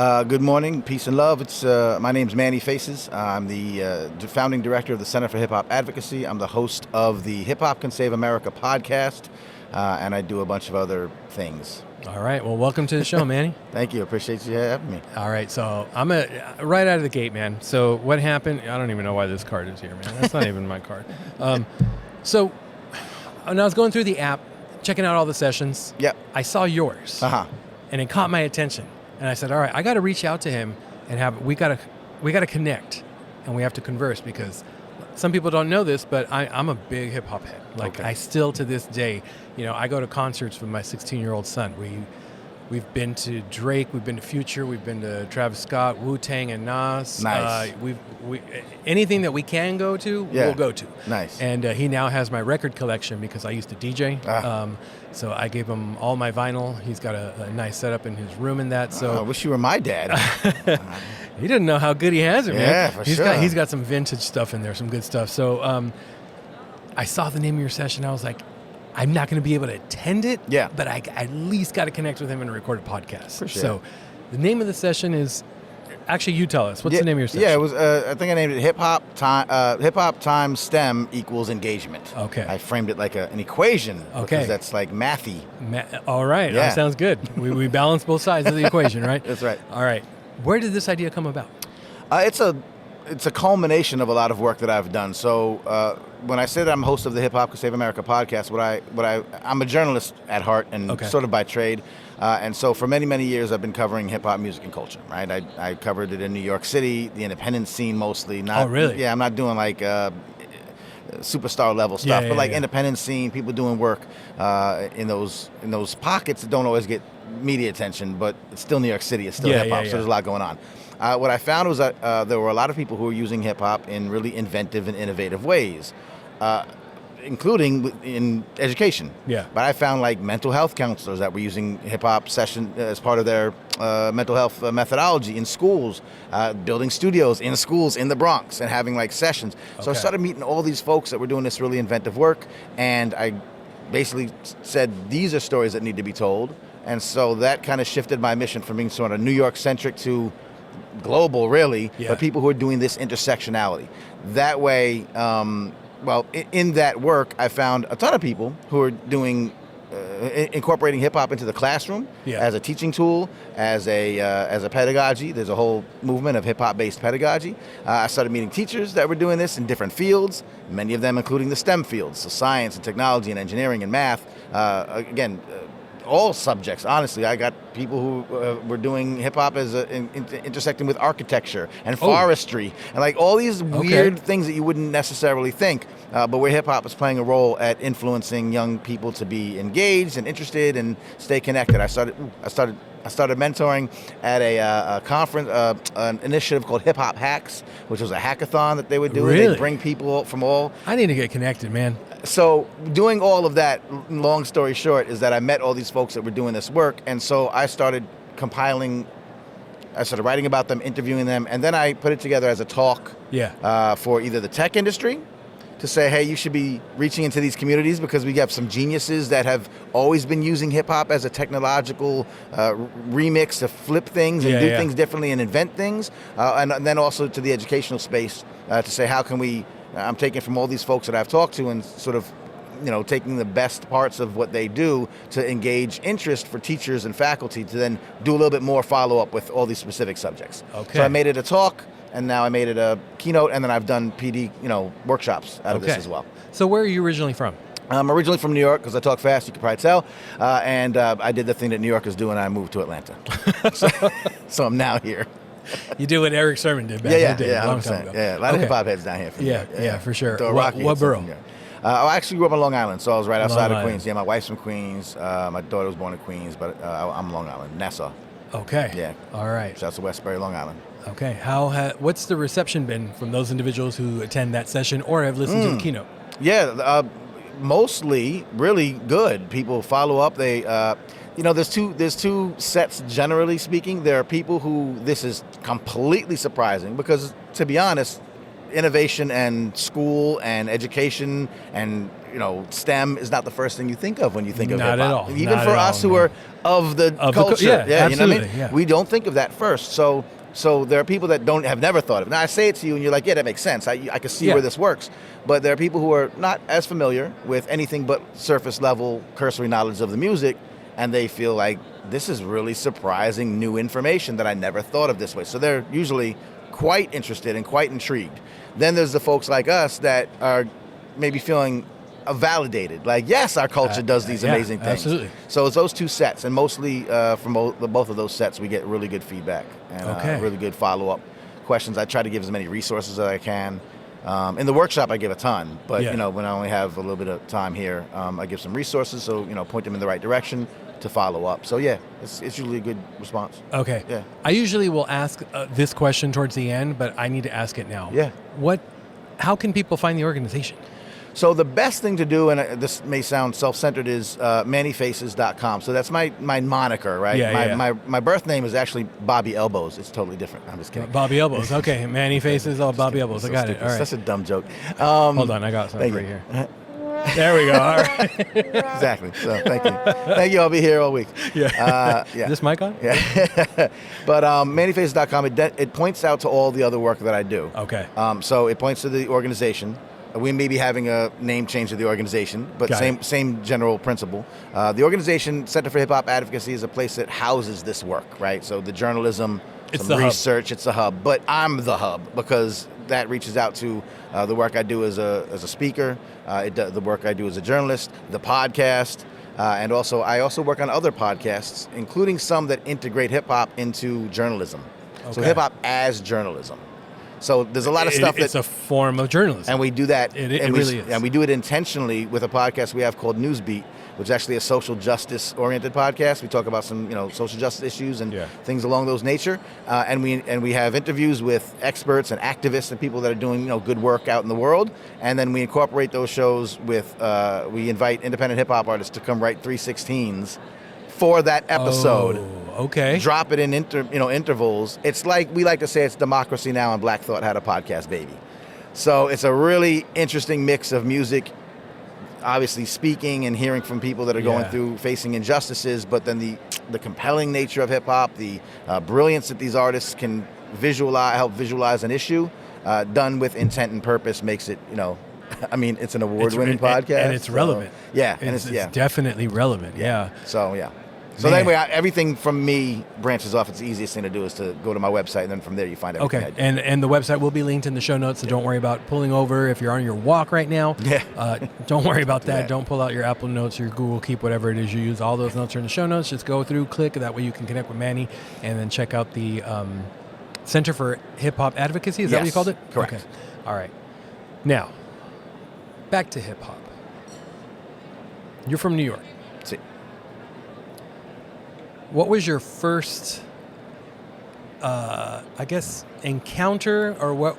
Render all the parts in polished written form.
Good morning, peace and love. My name's Manny Faces. I'm the founding director of the Center for Hip Hop Advocacy. I'm the host of the Hip Hop Can Save America podcast, and I do a bunch of other things. All right. Well, welcome to the show, Manny. Thank you. Appreciate you having me. All right. So I'm right out of the gate, man. So what happened? I don't even know why this card is here, man. That's not even my card. So when I was going through the app, checking out all the sessions, Yep. I saw yours, and it caught my attention. And I said, all right, I got to reach out to him and we got to connect, and we have to converse, because some people don't know this, but I'm a big hip hop head. Like, I still to this day, I go to concerts with my 16-year-old son. We've been to Drake, we've been to Future, we've been to Travis Scott, Wu-Tang, and Nas. Nice. Anything that we can go to, we'll go to. Nice. And he now has my record collection because I used to DJ. So I gave him all my vinyl. He's got a nice setup in his room and that. So I wish you were my dad. He didn't know how good he has it, man. Yeah, for sure. He's got some vintage stuff in there, some good stuff. So I saw the name of your session. I was like, I'm not going to be able to attend it, but I at least got to connect with him and record a podcast. For sure. So the name of the session is, actually, you tell us. What's the name of your session? Yeah, it was. I think I named it Hip Hop times STEM equals engagement. Okay. I framed it like an equation. Okay. Because that's like mathy. All right. Yeah. That sounds good. We balance both sides of the equation, right? That's right. All right. Where did this idea come about? It's a culmination of a lot of work that I've done. So when I say that I'm host of the Hip Hop Can Save America podcast, I'm a journalist at heart and sort of by trade. And so for many, many years, I've been covering hip hop music and culture, right? I covered it in New York City, the independent scene mostly. Oh, really? Yeah, I'm not doing like superstar level stuff, but like independent scene, people doing work in those pockets that don't always get media attention, but it's still New York City, it's still hip hop, so there's a lot going on. What I found was that there were a lot of people who were using hip hop in really inventive and innovative ways, including in education. Yeah. But I found like mental health counselors that were using hip hop session as part of their mental health methodology in schools, building studios in schools in the Bronx and having like sessions. So I started meeting all these folks that were doing this really inventive work, and I basically said, these are stories that need to be told. And so that kind of shifted my mission from being sort of New York centric to global, really, but people who are doing this intersectionality. That way, in that work, I found a ton of people who are doing incorporating hip hop into the classroom as a teaching tool, as a pedagogy. There's a whole movement of hip hop based pedagogy. I started meeting teachers that were doing this in different fields, many of them including the STEM fields, so science and technology and engineering and math. All subjects, honestly. I got people who were doing hip hop as intersecting with architecture and forestry and like all these weird things that you wouldn't necessarily think, but where hip hop is playing a role at influencing young people to be engaged and interested and stay connected. I started mentoring at a conference, an initiative called Hip Hop Hacks, which was a hackathon that they would do. Really? They'd bring people from all. I need to get connected, man. So doing all of that, long story short, is that I met all these folks that were doing this work, and so I started writing about them, interviewing them, and then I put it together as a talk for either the tech industry, to say, hey, you should be reaching into these communities because we have some geniuses that have always been using hip hop as a technological remix to flip things and do things differently and invent things. And then also to the educational space to say, how can we, I'm taking from all these folks that I've talked to and sort of, taking the best parts of what they do to engage interest for teachers and faculty to then do a little bit more follow-up with all these specific subjects. So I made it a talk, and now I made it a keynote, and then I've done PD, workshops out of this as well. So where are you originally from? I'm originally from New York, because I talk fast, you can probably tell, and I did the thing that New Yorkers do, and I moved to Atlanta. So I'm now here. You did what Eric Sermon did back in the day, a long time ago. Yeah, a lot of hip-hop heads down here from New York. Yeah, for sure. What borough? I actually grew up on Long Island, so I was right outside of Queens. Yeah, my wife's from Queens. My daughter was born in Queens, but I'm Long Island, Nassau. Okay. Yeah. All right. Shouts to Westbury, Long Island. Okay. What's the reception been from those individuals who attend that session or have listened to the keynote? Yeah, mostly really good. People follow up. They, there's two sets. Generally speaking, there are people who this is completely surprising because, to be honest, innovation and school and education and STEM is not the first thing you think of when you think of hip hop. Not at all. Even for us who are of the culture. Yeah, absolutely. You know what I mean? Yeah. We don't think of that first. So there are people that have never thought of it. Now I say it to you and you're like, yeah, that makes sense. I can see where this works. But there are people who are not as familiar with anything but surface level cursory knowledge of the music, and they feel like this is really surprising new information that I never thought of this way. So they're usually quite interested and quite intrigued. Then there's the folks like us that are maybe feeling validated, like, yes, our culture does these amazing things. Absolutely. So it's those two sets, and mostly from both of those sets, we get really good feedback and really good follow-up questions. I try to give as many resources as I can. In the workshop, I give a ton, but when I only have a little bit of time here, I give some resources, so point them in the right direction to follow up. So it's usually a good response. Okay. Yeah. I usually will ask this question towards the end, but I need to ask it now. Yeah. How can people find the organization? So the best thing to do, and this may sound self-centered, is mannyfaces.com. So that's my moniker, right? My birth name is actually Bobby Elbows. It's totally different. I'm just kidding. Bobby Elbows. Okay. Manny Faces. Oh, Bobby Elbows. I got stupid. it. All right. That's a dumb joke. Hold on. I got something right here. There we go. All right. Exactly. So thank you. Thank you. I'll be here all week. Yeah. Is this mic on? Yeah. But mannyfaces.com, it points out to all the other work that I do. Okay. So it points to the organization. We may be having a name change of the organization, but same general principle. The organization, Center for Hip Hop Advocacy, is a place that houses this work, right? So the journalism, some research, it's the hub. But I'm the hub because that reaches out to the work I do as a speaker, the work I do as a journalist, the podcast, and I also work on other podcasts, including some that integrate hip hop into journalism. Okay. So hip hop as journalism. So there's a lot of stuff it's a form of journalism, and we do that. It really is, and we do it intentionally with a podcast we have called Newsbeat, which is actually a social justice-oriented podcast. We talk about some, social justice issues and things along those nature, and we have interviews with experts and activists and people that are doing good work out in the world, and then we incorporate those shows with we invite independent hip hop artists to come write 316s for that episode. Oh. Okay. Drop it in intervals. It's like we like to say it's Democracy Now! And Black Thought had a podcast baby. So it's a really interesting mix of music, obviously speaking and hearing from people that are going through facing injustices, but then the compelling nature of hip hop, the brilliance that these artists can help visualize an issue, done with intent and purpose makes it, it's an award-winning podcast. And it's relevant. It's definitely relevant. Yeah. So anyway, everything from me branches off. It's the easiest thing to do is to go to my website, and then from there you find everything I do. And the website will be linked in the show notes, so don't worry about pulling over if you're on your walk right now. Don't worry about that. Don't pull out your Apple Notes, your Google Keep, whatever it is you use. All those notes are in the show notes. Just go through, click. That way you can connect with Manny, and then check out the Center for Hip Hop Advocacy. Is that what you called it? Correct. Okay. All right. Now, back to hip hop. You're from New York. See. What was your first, encounter, or what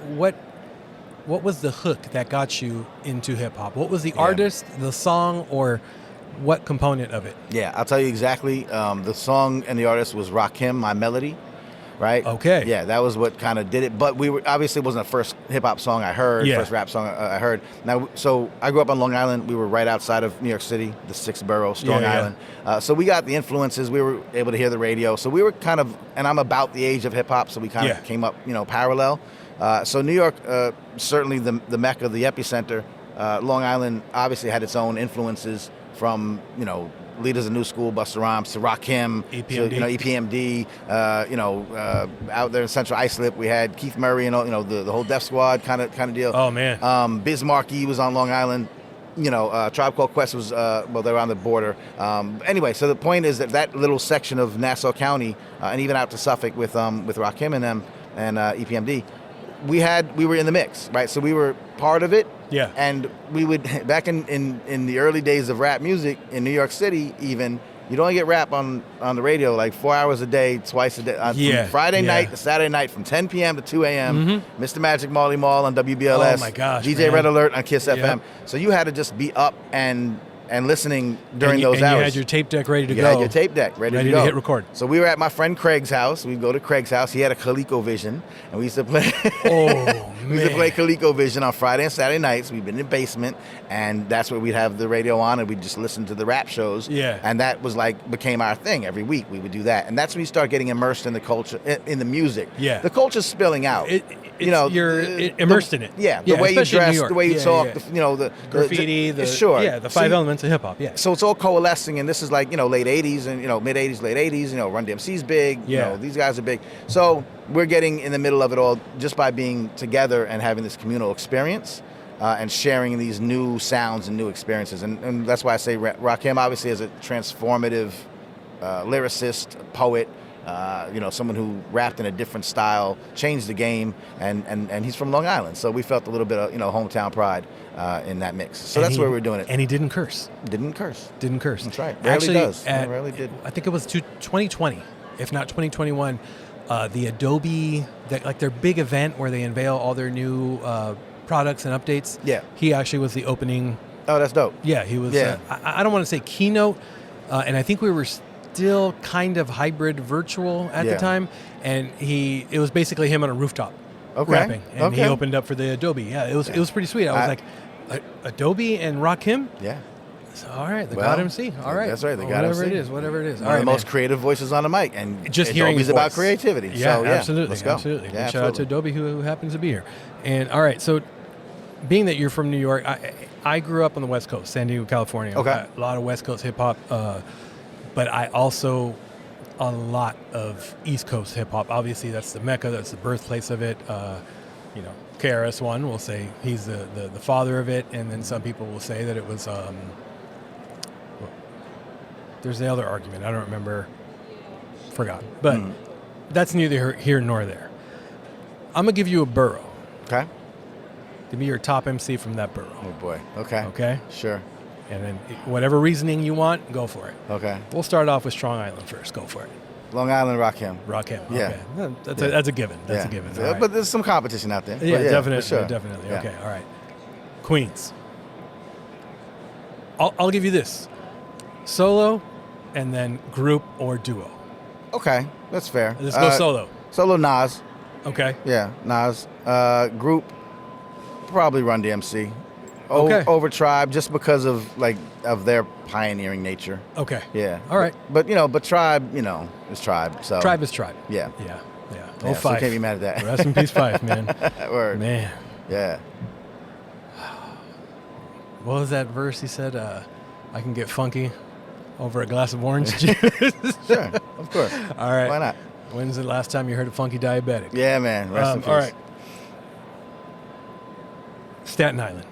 was the hook that got you into hip hop? What was the artist, the song, or what component of it? Yeah, I'll tell you exactly. The song and the artist was Rakim, My Melody, right? Okay. Yeah, that was what kind of did it. But obviously it wasn't the first hip hop song I heard, first rap song I heard. Now, so I grew up on Long Island. We were right outside of New York City, the sixth borough, Strong Island. So we got the influences. We were able to hear the radio. So we were kind of, and I'm about the age of hip hop, so we kind of came up, parallel. So New York, certainly the mecca, the epicenter. Long Island obviously had its own influences from, leaders of New School, Busta Rhymes, to Rakim, EPMD. EPMD. Out there in Central Islip, we had Keith Murray and the whole Def Squad kind of deal. Oh man. Biz Markie was on Long Island. Tribe Called Quest was they were on the border. Anyway, so the point is that little section of Nassau County and even out to Suffolk with Rakim and them and EPMD, we were in the mix, right? So we were part of it. Yeah. And we would, back in the early days of rap music in New York City even, you'd only get rap on the radio like 4 hours a day, twice a day. From Friday night to Saturday night from 10 p.m. to 2 a.m. Mr. Magic Marley Marl on WBLS. Oh my gosh, DJ Red Alert on Kiss FM. So you had to just be up and and listening during and those and hours. You had your tape deck ready to You go. had your tape deck ready to go. Hit record. So we were at my friend Craig's house. We'd go to Craig's house. He had a ColecoVision, and we used to play. We used to play ColecoVision on Friday and Saturday nights. We'd been in the basement, and that's where we'd have the radio on, and we'd just listen to the rap shows. Yeah. And that was became our thing every week. We would do that, and that's when you start getting immersed in the culture, in the music. Yeah. The culture's spilling out. You're immersed in it. Yeah. The way you dress, the way you talk. Yeah. The graffiti. the 5 elements of hip hop. Yeah. So it's all coalescing, and this is late 80s and mid 80s, late 80s. Run DMC's big. Yeah. These guys are big. So we're getting in the middle of it all just by being together and having this communal experience. And sharing these new sounds and new experiences. And that's why I say Rakim obviously is a transformative lyricist, poet, someone who rapped in a different style, changed the game, and he's from Long Island. So we felt a little bit of, hometown pride in that mix. So that's where we're doing it. And he didn't curse. Didn't curse. That's right. Rarely does. Rarely did. I think it was 2020, if not 2021, the Adobe, their big event where they unveil all their new products and updates. Yeah. He actually was the opening. Oh, that's dope. Yeah, he was. Yeah. I don't want to say keynote, and I think we were still kind of hybrid virtual at the time, and it was basically him on a rooftop rapping, and he opened up for the Adobe. Yeah, it was pretty sweet. I was like, Adobe and Rakim? Yeah. So, all right, the God MC. All right. That's right, the God MC. Whatever it is. One of the most creative voices on the mic, and just it's hearing always his about voice. creativity. Yeah, so, absolutely. Let's go. Absolutely. Yeah, Shout out to Adobe who happens to be here. And all right, so being that you're from New York, I grew up on the West Coast, San Diego, California. Okay. A lot of West Coast hip hop, but I also a lot of East Coast hip hop. Obviously, that's the mecca, that's the birthplace of it. KRS-One will say he's the father of it, and then some people will say that it was. There's the other argument. I don't remember. Forgot. But that's neither here nor there. I'm gonna give you a borough. Okay. Give me your top MC from that borough. Oh boy. Okay. Okay. Sure. And then whatever reasoning you want, go for it. Okay. We'll start off with Strong Island first. Go for it. Long Island Rakim. Okay. That's a given. That's a given. Right. But there's some competition out there. Yeah, definitely. Sure. Definitely. Yeah. Okay. All right. Queens. I'll give you this: solo, and then group or duo. Okay, that's fair. Let's go solo. Solo Nas. Okay. Yeah, Nas. Group, probably Run DMC. Okay. Over Tribe, just because of their pioneering nature. Okay. Yeah. All right. But Tribe, is Tribe. So Tribe is Tribe. Yeah. Yeah. So Fife. can't be mad at that. Rest in peace, Fife, man. Word. Man. Yeah. What was that verse he said? I can get funky over a glass of orange juice. Sure, of course. All right. Why not? When's the last time you heard a funky diabetic? Yeah, man. Rest in peace. All right. Staten Island.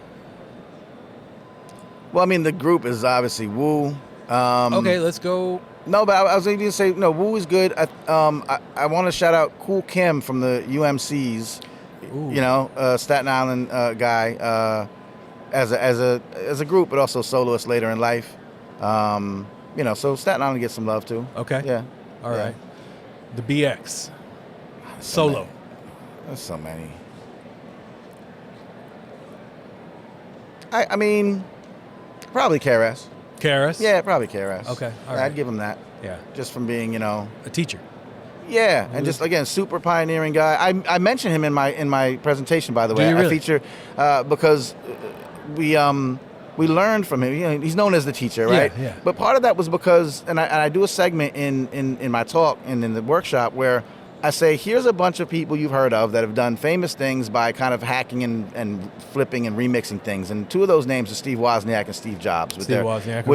Well, I mean, the group is obviously Wu. Okay, let's go. No, but I was going to say, no, Wu is good. I want to shout out Kool Kim from the UMCs. Ooh. Staten Island guy. As a group, but also soloist later in life. So Staten Island gets some love too. Okay. Yeah. All right. The BX. Solo. There's so many. I mean, probably KRS. KRS? Yeah, probably KRS. Okay. All right. I'd give him that. Yeah. Just from being, a teacher. Yeah, and just again, super pioneering guy. I mentioned him in my presentation, by the way. Do you really? I feature because we learned from him. He's known as the teacher, right? Yeah. But part of that was because, and I do a segment in my talk and in the workshop where I say, here's a bunch of people you've heard of that have done famous things by kind of hacking and flipping and remixing things. And two of those names are Steve Wozniak and Steve Jobs. With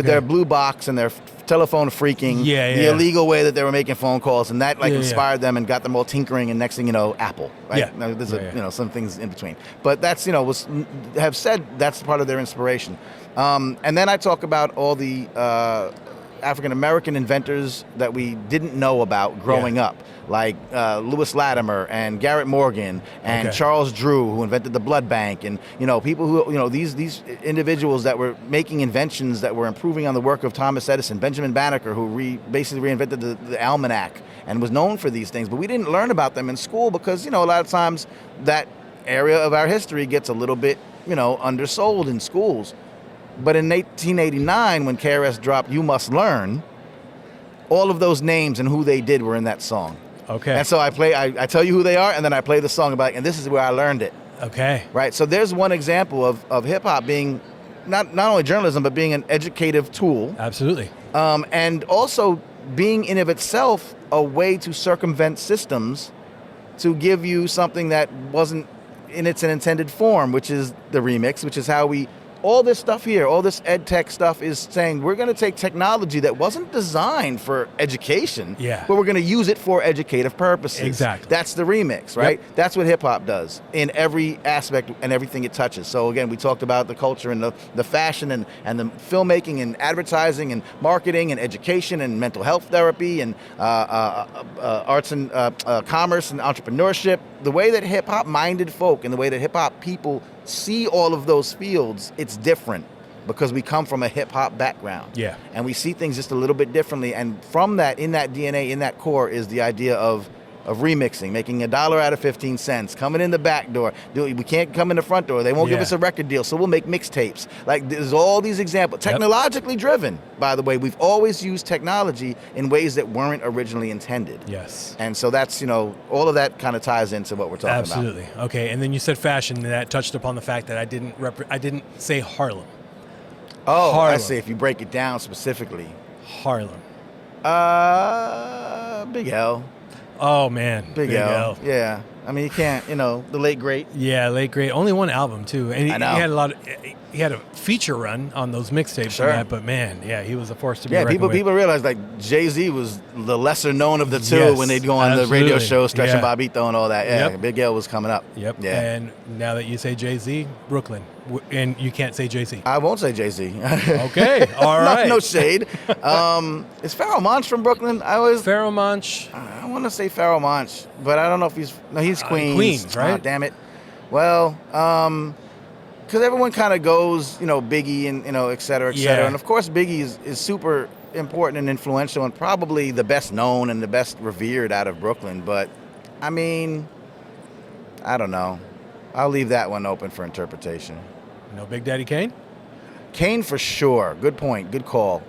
their blue box and their telephone freaking, the illegal way that they were making phone calls, and that inspired them and got them all tinkering, and next thing you know, Apple. Right? Yeah. Now, there's some things in between. But that's, have said that's part of their inspiration. And then I talk about all the African-American inventors that we didn't know about growing up, like Lewis Latimer and Garrett Morgan and Charles Drew, who invented the blood bank, and people who these individuals that were making inventions that were improving on the work of Thomas Edison, Benjamin Banneker, who basically reinvented the almanac and was known for these things, but we didn't learn about them in school because a lot of times that area of our history gets a little bit undersold in schools. But in 1989, when KRS dropped You Must Learn, all of those names and who they did were in that song. Okay. And so I tell you who they are, and then I play the song about, and this is where I learned it. Okay. Right? So there's one example of hip-hop being not only journalism, but being an educative tool. Absolutely. And also being in of itself a way to circumvent systems to give you something that wasn't in its intended form, which is the remix, which is how all this stuff here, all this ed tech stuff is saying we're going to take technology that wasn't designed for education, but we're going to use it for educative purposes. Exactly. That's the remix, right? Yep. That's what hip hop does in every aspect and everything it touches. So again, we talked about the culture and the fashion and the filmmaking and advertising and marketing and education and mental health therapy and arts and commerce and entrepreneurship. The way that hip hop minded folk and the way that hip hop people see all of those fields, it's different because we come from a hip hop background. Yeah. And we see things just a little bit differently. And from that, in that DNA, in that core, is the idea of remixing, making $1 out of 15 cents, coming in the back door. We can't come in the front door. They won't give us a record deal, so we'll make mixtapes. Like, there's all these examples. Technologically driven, by the way. We've always used technology in ways that weren't originally intended. Yes. And so that's, all of that kind of ties into what we're talking about. Absolutely. Okay, and then you said fashion, and that touched upon the fact that I didn't say Harlem. Oh, Harlem. I see. If you break it down specifically. Harlem. Big L. Oh, man. Big L. Yeah. I mean, you can't, the late great. Yeah, late great. Only one album, too. And I know. He had a feature run on those mixtapes. Sure. And that, but man, he was a force to be reckoned with. People realize Jay-Z was the lesser known of the two when they'd go on the radio show, Stretch and Bobbito and all that. Yeah, Big L was coming up. Yep. Yeah. And now that you say Jay-Z, Brooklyn. And you can't say Jay-Z. I won't say Jay-Z. Okay, all right. No shade. Is Pharoah Monch from Brooklyn? Pharoah Monch. I want to say Pharoah Monch, but I don't know if he's Queens. Queens, right? Damn it. Well, because everyone kind of goes, Biggie and, et cetera, et cetera. And of course, Biggie is super important and influential and probably the best known and the best revered out of Brooklyn. But, I mean, I don't know. I'll leave that one open for interpretation. No Big Daddy Kane? Kane for sure. Good point. Good call.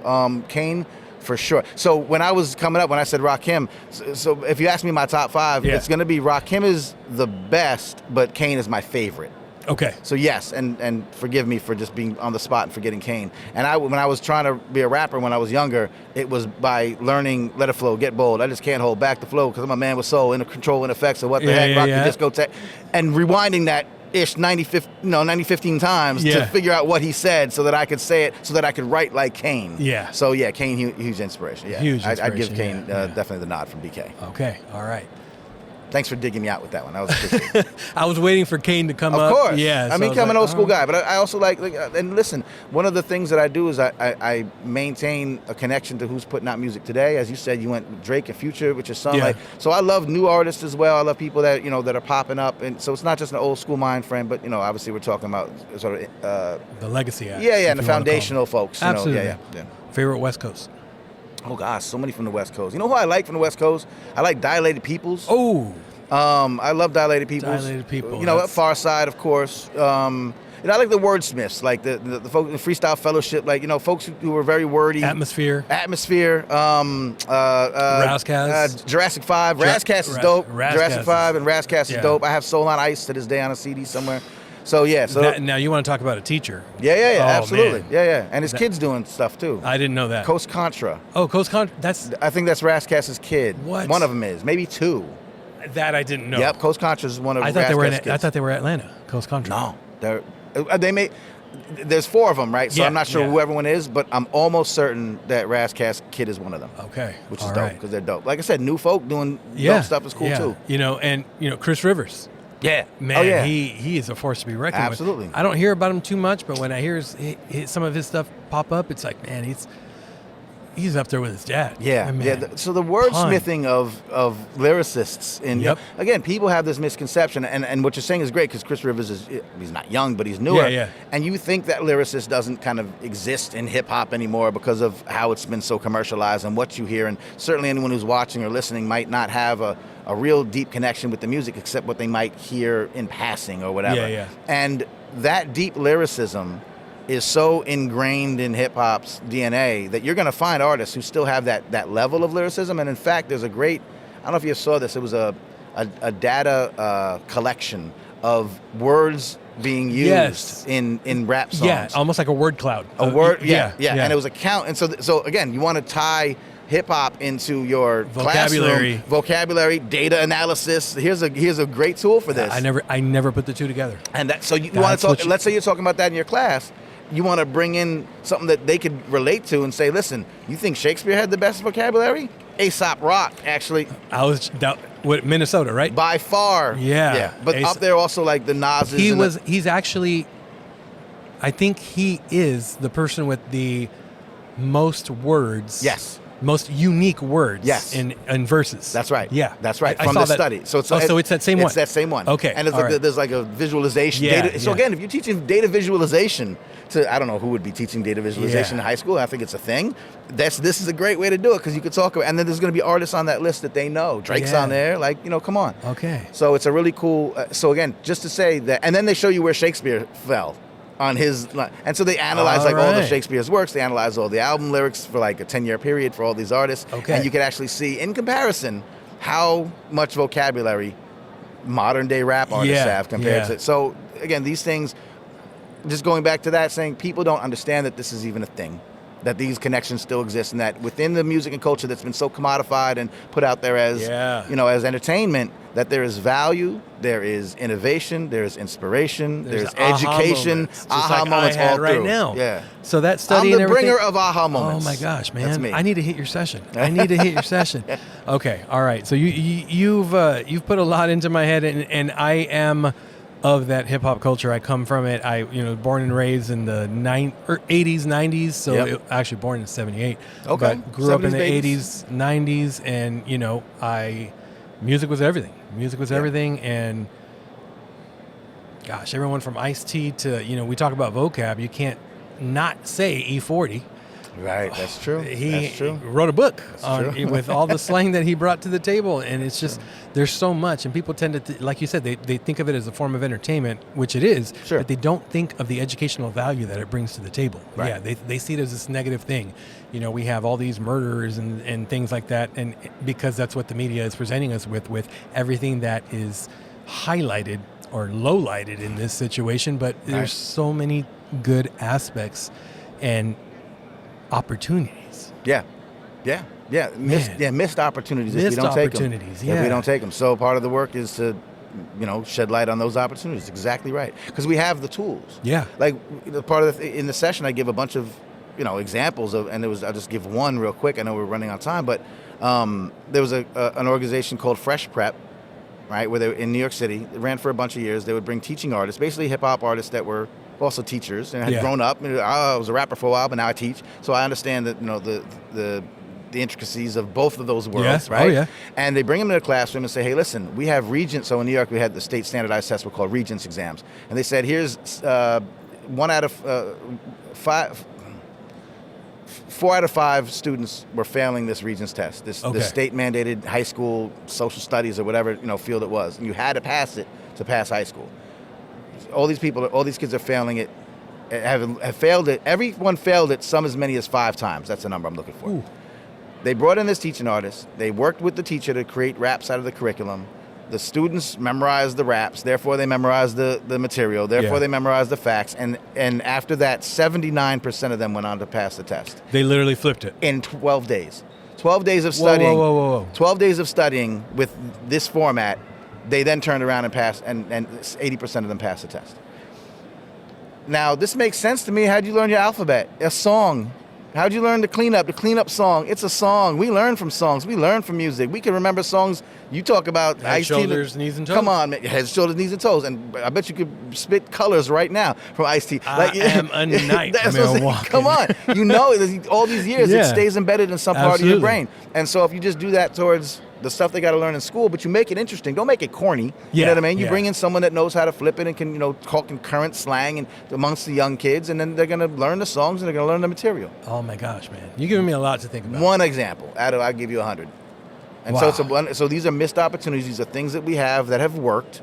Kane for sure. So when I was coming up, when I said Rakim, so if you ask me my top five, it's going to be Rakim is the best, but Kane is my favorite. Okay. So yes, and forgive me for just being on the spot and forgetting Kane. And when I was trying to be a rapper when I was younger, it was by learning Let It Flow, Get Bold. I just can't hold back the flow because I'm a man with soul, in control and effects. So what the heck, rock the discotheque, and rewinding that. 90, 15 times to figure out what he said so that I could say it, so that I could write like Kane. Yeah. So, Kane, huge inspiration. Yeah. Huge inspiration. I'd give Kane definitely the nod from BK. Okay. All right. Thanks for digging me out with that one. That was appreciated. I was waiting for Kane to come up. Of course. Yeah. I mean, I'm an old school guy, but I also like, and listen, one of the things that I do is I maintain a connection to who's putting out music today. As you said, you went Drake and Future, which is son. So I love new artists as well. I love people that, that are popping up. And so it's not just an old school mind frame, but, obviously we're talking about sort of the legacy act. Yeah, and the foundational folks. Absolutely. Yeah. Favorite West Coast? Oh, gosh, so many from the West Coast. You know who I like from the West Coast? I like Dilated Peoples. Oh. I love Dilated Peoples. Dilated People. Far Side, of course. I like the wordsmiths, like the folks in the Freestyle Fellowship, like, folks who were very wordy. Atmosphere. Razzcast. Jurassic 5. Razzcast is dope. Jurassic 5 and Razzcast is dope. I have Soul on Ice to this day on a CD somewhere. So, yeah. Now, you want to talk about a teacher. Yeah, absolutely. Man. Yeah. And his kid's doing stuff, too. I didn't know that. Coast Contra. Oh, Coast Contra. I think that's Razzcast's kid. What? One of them is. Maybe two. That I didn't know. Yep, Coast Contra is one of Razzcast's kids. I thought they were Atlanta, Coast Contra. No. There's four of them, right? So I'm not sure who everyone is, but I'm almost certain that Razzcast kid is one of them. Okay. Which is dope, because they're dope. Like I said, new folk doing dope stuff is cool, too. And Chris Rivers. Yeah. Man, he is a force to be reckoned with. Absolutely. I don't hear about him too much, but when I hear some of his stuff pop up, it's like, man, he's up there with his dad. Yeah. So the wordsmithing of lyricists, and again, people have this misconception, and what you're saying is great because Chris Rivers he's not young, but he's newer. Yeah. And you think that lyricist doesn't kind of exist in hip hop anymore because of how it's been so commercialized and what you hear, and certainly anyone who's watching or listening might not have a real deep connection with the music except what they might hear in passing or whatever. Yeah. And that deep lyricism is so ingrained in hip hop's DNA that you're going to find artists who still have that level of lyricism. And in fact, there's a great, I don't know if you saw this, it was a data collection of words being used in rap songs. Yeah, almost like a word cloud. And it was a count. And so again, you want to tie hip hop into your vocabulary, data analysis. Here's a great tool for this. I never put the two together. And so you want to talk. Let's say you're talking about that in your class. You want to bring in something that they could relate to and say, listen, you think Shakespeare had the best vocabulary? Aesop Rock, actually. Minnesota, right? By far. Yeah. But up there also like the Nas's. He's actually, I think he is the person with the most words. Yes. Most unique words. Yes. In verses. That's right. Yeah. That's right. From the study. So it's that same one. It's that same one. Okay. And there's like a visualization. Yeah. So again, if you're teaching data visualization I don't know who would be teaching data visualization in high school. I think it's a thing. This is a great way to do it because you could talk about, and then there's going to be artists on that list that they know. Drake's on there. Like, come on. Okay. So it's a really cool, so again, just to say that, and then they show you where Shakespeare fell on his, and so they analyze all of Shakespeare's works. They analyze all the album lyrics for like a 10-year period for all these artists. Okay. And you can actually see in comparison how much vocabulary modern day rap artists have compared to. So again, these things, just going back to that, saying people don't understand that this is even a thing, that these connections still exist, and that within the music and culture that's been so commodified and put out there as as entertainment, that there is value, there is innovation, there is inspiration, there's education, aha moments all right through. Now. Yeah. So that study, I'm the bringer of aha moments. Oh my gosh, man! That's me. I need to hit your session. Okay, all right. So you've put a lot into my head, and I am of that hip hop culture. I come from it. I born and raised in the 80s, 90s. So actually born in 78. Okay. But grew up in the 80s, 90s, and music was everything. Music was everything, and gosh, everyone from Ice-T to we talk about vocab. You can't not say E40. Right, that's true. He wrote a book with all the slang that he brought to the table, and it's just there's so much, and people tend to, like you said, they think of it as a form of entertainment, which it is, but they don't think of the educational value that it brings to the table. Right. Yeah, they see it as this negative thing. We have all these murders and things like that, and because that's what the media is presenting us with everything that is highlighted or lowlighted in this situation, but there's so many good aspects and opportunities. Missed opportunities if we don't take them. If we don't take them. So part of the work is to, shed light on those opportunities. Exactly right. Because we have the tools. Yeah. Like part of in the session, I give a bunch of, examples of, and I'll just give one real quick. I know we're running out of time, but there was an organization called Fresh Prep, right, where they were in New York City. It ran for a bunch of years. They would bring teaching artists, basically hip hop artists that were also teachers and had grown up. I was a rapper for a while, but now I teach. So I understand that, the intricacies of both of those worlds, right? Oh, yeah. And they bring them in the classroom and say, hey, listen, we have Regents. So in New York, we had the state standardized tests were called Regents exams. And they said, here's 4 out of 5 students were failing this Regents test, this state-mandated high school social studies or whatever field it was. And you had to pass it to pass high school. All these kids are failing it, have failed it. Everyone failed it as many as 5 times. That's the number I'm looking for. Ooh. They brought in this teaching artist. They worked with the teacher to create raps out of the curriculum. The students memorized the raps, therefore they memorized the material, therefore they memorized the facts, and after that, 79% of them went on to pass the test. They literally flipped it. In 12 days. 12 days of studying. Whoa. 12 days of studying with this format, they then turned around and passed, and 80% of them passed the test. Now, this makes sense to me. How'd you learn your alphabet? A song. How'd you learn the cleanup song? It's a song. We learn from songs. We learn from music. We can remember songs. You talk about head, shoulders, knees, and toes. Come on, man. Head, shoulders, knees, and toes. And I bet you could spit colors right now from Ice-T. I am a knight. Come on. All these years, it stays embedded in some part of your brain. And so if you just do that towards the stuff they got to learn in school, but you make it interesting. Don't make it corny. You know what I mean? You bring in someone that knows how to flip it and can, talk in current slang and amongst the young kids, and then they're going to learn the songs and they're going to learn the material. Oh my gosh, man! You're giving me a lot to think about. One example. I'll give you 100. And so these are missed opportunities. These are things that we have that have worked,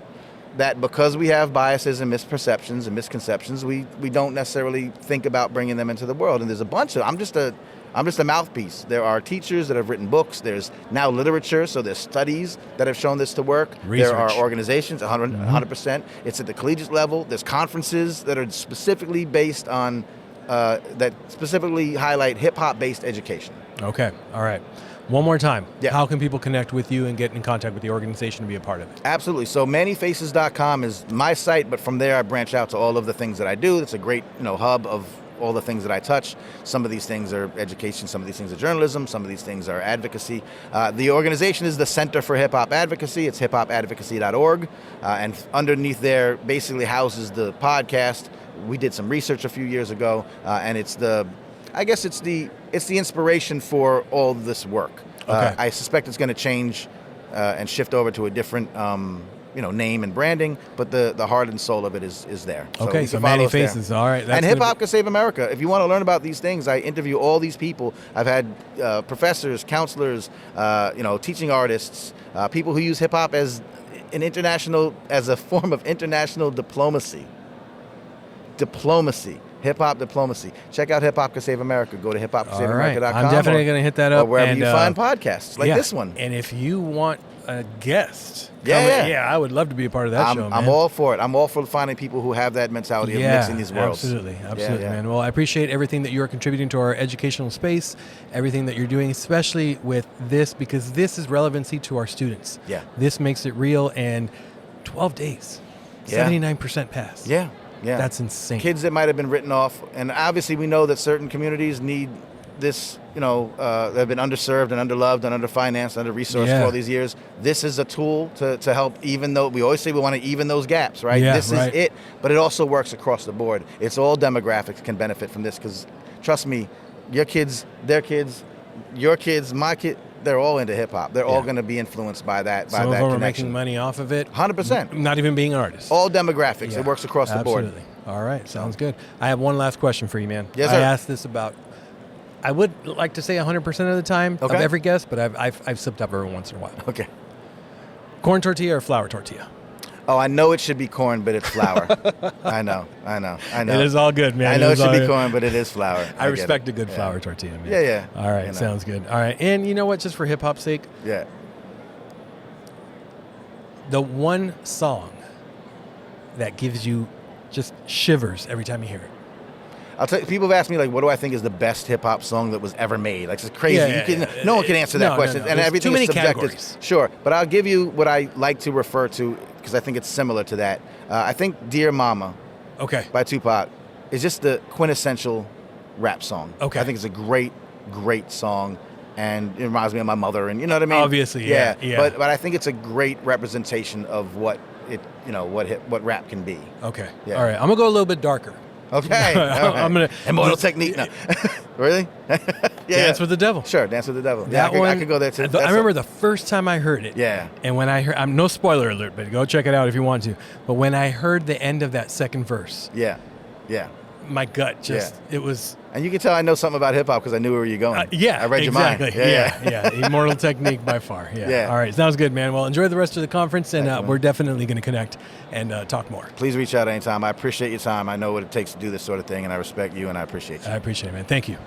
that because we have biases and misperceptions and misconceptions, we don't necessarily think about bringing them into the world. And there's a bunch of, I'm just a mouthpiece. There are teachers that have written books. There's now literature, so there's studies that have shown this to work. Research. There are organizations, 100%. It's at the collegiate level. There's conferences that are specifically based on, that specifically highlight hip-hop-based education. Okay, all right. One more time. Yeah. How can people connect with you and get in contact with the organization to be a part of it? Absolutely. So mannyfaces.com is my site, but from there I branch out to all of the things that I do. It's a great, hub of all the things that I touch. Some of these things are education, some of these things are journalism, some of these things are advocacy. The organization is the Center for Hip Hop Advocacy. It's hiphopadvocacy.org. And underneath there basically houses the podcast. We did some research a few years ago, and it's the inspiration for all this work. Okay. I suspect it's going to change and shift over to a different name and branding, but the heart and soul of it is there. Okay, so Manny Faces, all right. And Hip Hop Can Save America. If you want to learn about these things, I interview all these people. I've had professors, counselors, teaching artists, people who use hip hop as a form of international diplomacy. Hip Hop Diplomacy. Check out Hip Hop Can Save America. Go to hiphopcansaveamerica.com. I'm definitely going to hit that up. Or wherever you find podcasts like this one. And if you want a guest, I would love to be a part of that show, man. I'm all for it. I'm all for finding people who have that mentality of mixing these worlds. Absolutely, man. Well, I appreciate everything that you are contributing to our educational space, everything that you're doing, especially with this, because this is relevancy to our students. Yeah. This makes it real, and 12 days, 79% pass. Yeah. Yeah. That's insane. Kids that might have been written off, and obviously we know that certain communities need this, they've been underserved and underloved and underfinanced, under-resourced for all these years. This is a tool to help, even though we always say we want to even those gaps, right? Yeah, this is it, but it also works across the board. It's all demographics can benefit from this, because trust me, your kids, their kids, your kids, my kid, they're all into hip hop. They're all going to be influenced by that. Some of them are making money off of it. 100%. Not even being an artist. All demographics. It works across the board. Absolutely. All right. Sounds good. I have one last question for you, man. Yes, sir. I asked this about, I would like to say 100% of the time of every guest, but I've slipped up every once in a while. Okay. Corn tortilla or flour tortilla? Oh, I know it should be corn, but it's flour. I know. It is all good, man. I know it should be corn, but it is flour. I respect a good flour tortilla, man. Yeah. All right, sounds good. All right, and you know what? Just for hip hop's sake, the one song that gives you just shivers every time you hear it. I'll tell you, people have asked me, like, what do I think is the best hip hop song that was ever made? Like, it's crazy. No one can answer that question, and everything is subjective. Categories. Sure, but I'll give you what I like to refer to, because I think it's similar to that. I think "Dear Mama" by Tupac is just the quintessential rap song. Okay. I think it's a great song, and it reminds me of my mother, and you know what I mean? Obviously, yeah. But I think it's a great representation of what what rap can be. Okay. Yeah. All right. I'm gonna go a little bit darker. Okay. I'm gonna Immortal Technique. No. Really? Dance with the Devil. Sure, Dance with the Devil. That I could go there too. I remember the first time I heard it. Yeah. And when I heard, I'm no spoiler alert, but go check it out if you want to. But when I heard the end of that second verse, my gut just it was. And you can tell I know something about hip hop because I knew where you're going. I read your mind. Yeah. Immortal Technique by far. Yeah. All right, sounds good, man. Well, enjoy the rest of the conference, and we're definitely going to connect and talk more. Please reach out anytime. I appreciate your time. I know what it takes to do this sort of thing, and I respect you, and I appreciate you. I appreciate it, man. Thank you.